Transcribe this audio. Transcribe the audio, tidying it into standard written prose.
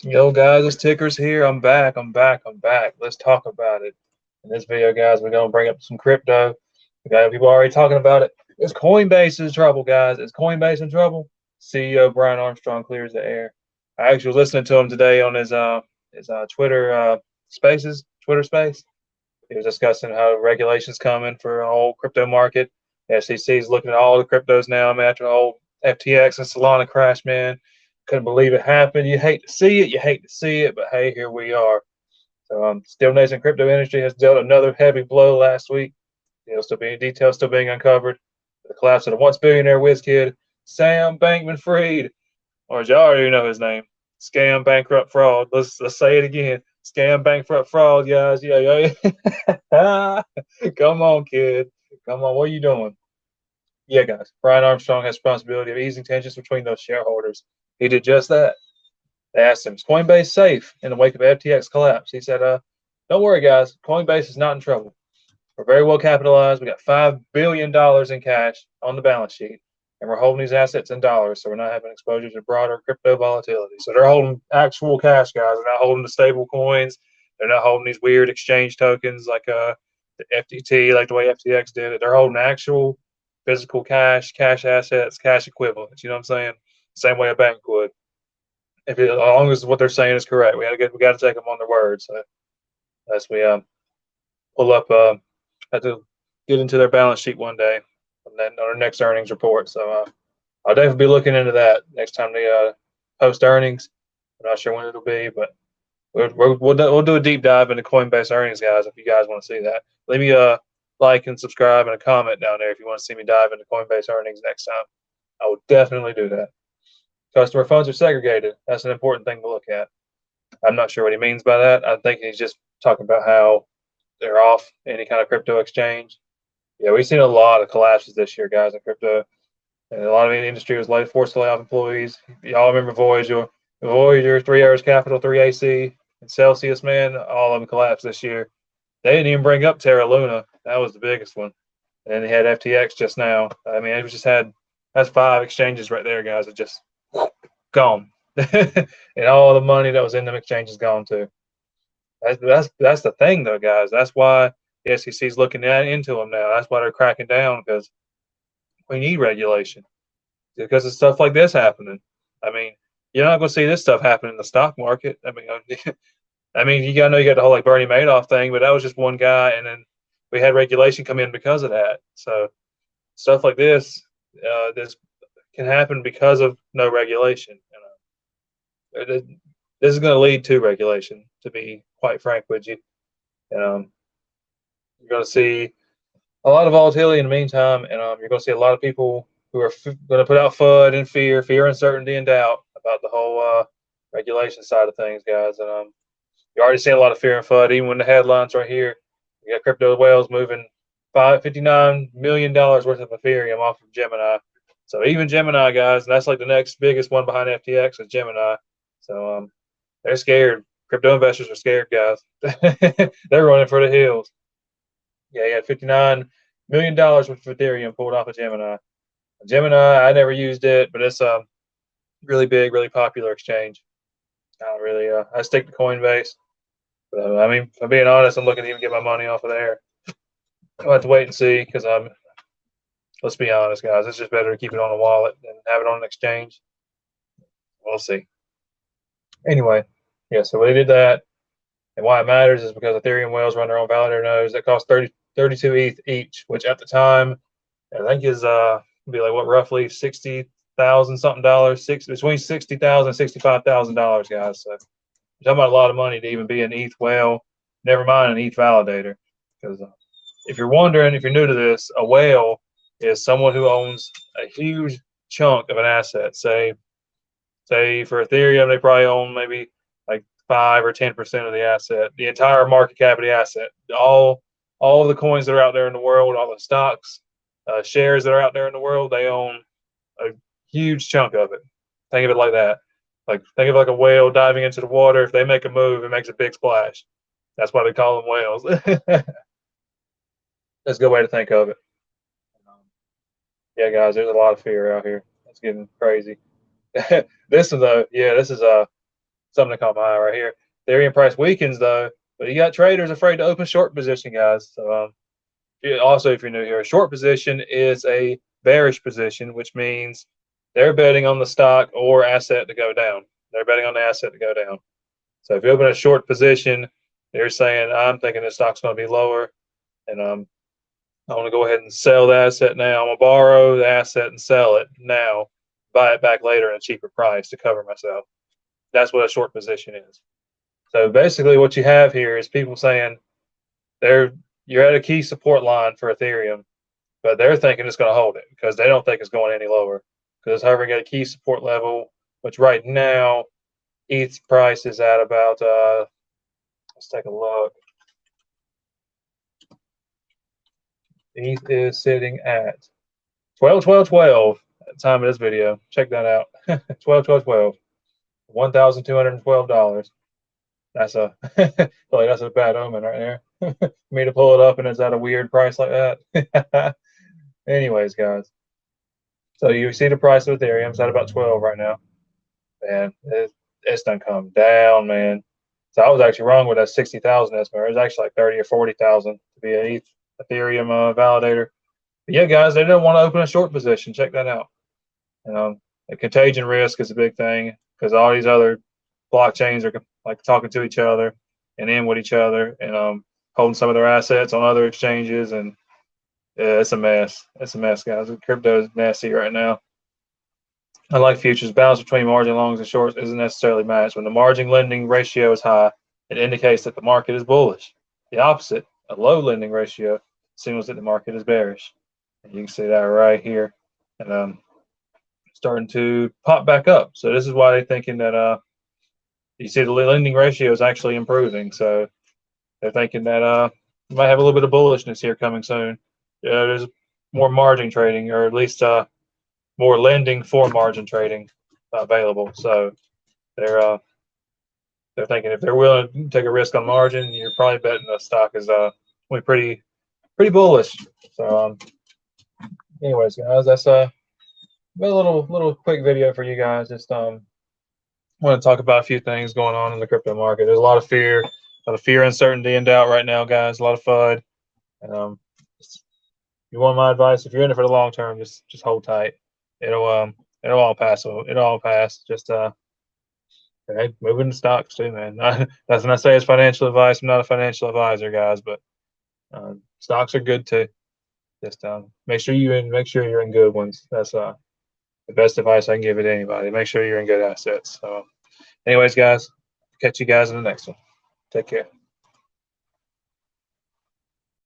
Yo, guys, this Ticker's here. I'm back. I'm back. I'm back. Let's talk about it. In this video, guys, we're going to bring up some crypto. We got people already talking about it. Is Coinbase in trouble, guys? Is Coinbase in trouble? CEO Brian Armstrong clears the air. I actually was listening to him today on his Twitter Spaces, Twitter Space. He was discussing how regulations coming for a whole crypto market. The SEC is looking at all the cryptos now, man, after the whole FTX and Solana crash, man. Couldn't believe it happened. You hate to see it, but hey, here we are. So, still nascent crypto industry has dealt another heavy blow last week. Details still being uncovered. The collapse of the once billionaire whiz kid Sam Bankman-Fried, or as you already know his name, scam, bankrupt, fraud. Let's say it again. Scam, bankrupt, fraud, guys. Yeah, yeah. Come on, kid. Come on. What are you doing? Yeah, guys. Brian Armstrong has responsibility of easing tensions between those shareholders. He did just that. They asked him, "Is Coinbase safe in the wake of FTX collapse?" He said, "Don't worry, guys. Coinbase is not in trouble. We're very well capitalized. We got $5 billion in cash on the balance sheet, and we're holding these assets in dollars, so we're not having exposure to broader crypto volatility." So they're holding actual cash, guys. They're not holding the stable coins. They're not holding these weird exchange tokens like the FTT, like the way FTX did it. They're holding actual physical cash, cash assets, cash equivalents. You know what I'm saying? Same way a bank would. As long as what they're saying is correct, we got to take them on their word. So as we pull up, have to get into their balance sheet one day, and then on our next earnings report. So I'll definitely be looking into that next time they post earnings. I'm not sure when it'll be, but we'll do a deep dive into Coinbase earnings, guys. If you guys want to see that, leave me a like and subscribe and a comment down there if you want to see me dive into Coinbase earnings next time. I will definitely do that. Customer funds are segregated. That's an important thing to look at. I'm not sure what he means by that. I think he's just talking about how they're off any kind of crypto exchange. Yeah, we've seen a lot of collapses this year, guys, in crypto. And a lot of the industry was forced to lay off employees. Y'all remember Voyager, 3 Hours Capital, 3AC, and Celsius, man, all of them collapsed this year. They didn't even bring up Terra Luna. That was the biggest one. And then they had FTX just now. I mean, it was just that's 5 exchanges right there, guys. It just gone. And all the money that was in them exchanges gone too. That's the thing though, guys. That's why the SEC is looking into them now. That's why they're cracking down, because we need regulation, because of stuff like this happening. I mean, you're not going to see this stuff happen in the stock market. I mean, you got to know you got the whole like Bernie Madoff thing, but that was just one guy, and then we had regulation come in because of that. So stuff like this can happen because of no regulation. This is going to lead to regulation, to be quite frank with you. Um, you're going to see a lot of volatility in the meantime, and you're going to see a lot of people who are going to put out FUD and fear, uncertainty, and doubt about the whole regulation side of things, guys. And you're already seeing a lot of fear and FUD, even when the headlines right here. You got crypto whales moving $59 million worth of Ethereum off of Gemini. So even Gemini, guys, and that's like the next biggest one behind FTX is Gemini. So they're scared. Crypto investors are scared, guys. They're running for the hills. Yeah, he had $59 million worth of Ethereum pulled off of Gemini. Gemini, I never used it, but it's a really big, really popular exchange. I stick to Coinbase. But, I mean, if I'm being honest, I'm looking to even get my money off of there. I'll have to wait and see, because let's be honest, guys, it's just better to keep it on a wallet than have it on an exchange. We'll see. Anyway, yeah, so we did that. And why it matters is because Ethereum whales run their own validator nodes that cost 32 ETH each, which at the time I think is be like what, roughly 60,000 something dollars, between 60,000 and 65,000 dollars, guys. So you're talking about a lot of money to even be an ETH whale. Never mind an ETH validator. Because if you're wondering, if you're new to this, a whale is someone who owns a huge chunk of an asset. Say for Ethereum, they probably own maybe like 5 or 10% of the asset, the entire market cap of the asset, all of the coins that are out there in the world, all the stocks, shares that are out there in the world, they own a huge chunk of it. Think of it like that. Like think of it like a whale diving into the water. If they make a move, it makes a big splash. That's why they call them whales. That's a good way to think of it. Yeah, guys, there's a lot of fear out here. It's getting crazy. This is something to come high right here. Ethereum price weakens though, but you got traders afraid to open short position, guys. So also, if you're new here, a short position is a bearish position, which means they're betting on the stock or asset to go down. They're betting on the asset to go down. So if you open a short position, they're saying, I'm thinking the stock's going to be lower, and I want to go ahead and sell the asset now. I'm going to borrow the asset and sell it now, buy it back later at a cheaper price to cover myself. That's what a short position is. So basically what you have here is people saying you're at a key support line for Ethereum, but they're thinking it's going to hold it because they don't think it's going any lower because it's hovering at a key support level, which right now ETH price is at about, let's take a look. ETH is sitting at 12 at the time of this video. Check that out. 12 $1,212. That's a like that's a bad omen right there. For me to pull it up and it's at a weird price like that. Anyways, guys. So you see the price of Ethereum. It's at about 12 right now. Man, it's done come down, man. So I was actually wrong with that 60,000 estimate. It was actually like 30 or 40,000 to be an Ethereum validator. But yeah, guys, they didn't want to open a short position. Check that out. The contagion risk is a big thing because all these other blockchains are like talking to each other and in with each other and holding some of their assets on other exchanges, and yeah, it's a mess. It's a mess, guys. Crypto is nasty right now. Unlike futures, balance between margin longs and shorts isn't necessarily matched. When the margin lending ratio is high, it indicates that the market is bullish. The opposite, a low lending ratio, signals that the market is bearish. And you can see that right here. And starting to pop back up. So this is why they're thinking that you see the lending ratio is actually improving. So they're thinking that we might have a little bit of bullishness here coming soon. There's more margin trading, or at least more lending for margin trading available. So they're thinking if they're willing to take a risk on margin, you're probably betting the stock is pretty bullish. So anyways, guys, that's a little quick video for you guys. Just want to talk about a few things going on in the crypto market. There's a lot of fear, uncertainty, and doubt right now, guys. A lot of FUD. And you want my advice? If you're in it for the long term, just hold tight. It'll all pass. It'll all pass. Just hey, move into stocks too, man. That's when I say it's financial advice. I'm not a financial advisor, guys, but stocks are good too. Just make sure you're in good ones. That's the best advice I can give it to anybody. Make sure you're in good assets. So, anyways, guys, catch you guys in the next one. Take care.